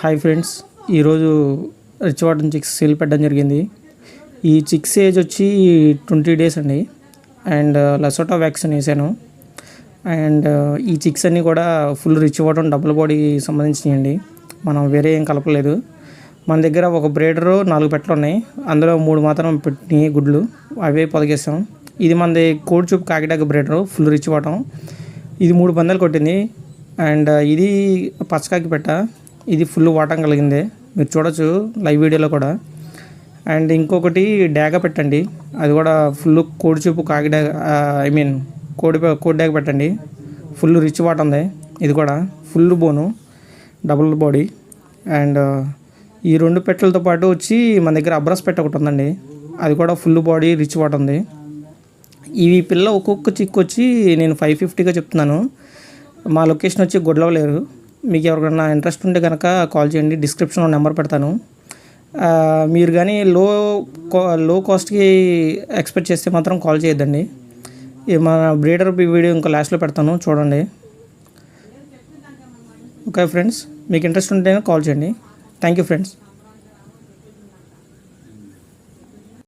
Hi friends, ఈరోజు rich Wharton chicks sale పెట్టడం జరిగింది. ఈ చిక్స్ ఏజ్ వచ్చి 20 డేస్ అండి. అండ్ లసోటా వ్యాక్సిన్ వేసాను. అండ్ ఈ చిక్స్ అన్నీ కూడా full rich Wharton double body సంబంధించినవి. మనం వేరే ఏం కలపలేదు. మన దగ్గర ఒక బ్రీడరు 4 పెట్టలు ఉన్నాయి. అందులో 3 మాత్రం పెట్టినాయి గుడ్లు, అవే పొదిగేసాం. ఇది మనది కోడి చూపు కాకిడాక బ్రీడరు, ఫుల్ రిచ్ వాటం. ఇది 3 పందాలు కొట్టింది. అండ్ ఇది పచ్చకాకి పెట్ట, ఇది ఫుల్ వాటం కలిగింది, మీరు చూడొచ్చు లైవ్ వీడియోలో కూడా. అండ్ ఇంకొకటి డాగ పెట్టండి, అది కూడా ఫుల్ కోడి చూపు కాకి డాగ, కోడి డాగ పెట్టండి, ఫుల్ రిచ్ వాటర్ ఉంది. ఇది కూడా ఫుల్ బోను, డబుల్ బాడీ. అండ్ ఈ 2 పెట్టలతో పాటు వచ్చి మన దగ్గర అబ్రస్ పెట్ట ఒకటి ఉందండి, అది కూడా ఫుల్ బాడీ రిచ్ వాటర్ ఉంది. ఈ పిల్ల ఒక్కొక్క చిక్ వచ్చి నేను 550గా చెప్తున్నాను. మా లొకేషన్ వచ్చి గుడ్లవలేరు. మీకు ఎవరికైనా ఇంట్రెస్ట్ ఉంటే కనుక కాల్ చేయండి, డిస్క్రిప్షన్లో నెంబర్ పెడతాను. మీరు కానీ లో కాస్ట్కి ఎక్స్పెక్ట్ చేస్తే మాత్రం కాల్ చేయొద్దండి. మన బ్రీడర్ వీడియో ఇంకా లాస్ట్లో పెడతాను, చూడండి. ఓకే ఫ్రెండ్స్, మీకు ఇంట్రెస్ట్ ఉంటేనే కాల్ చేయండి. Thank you friends.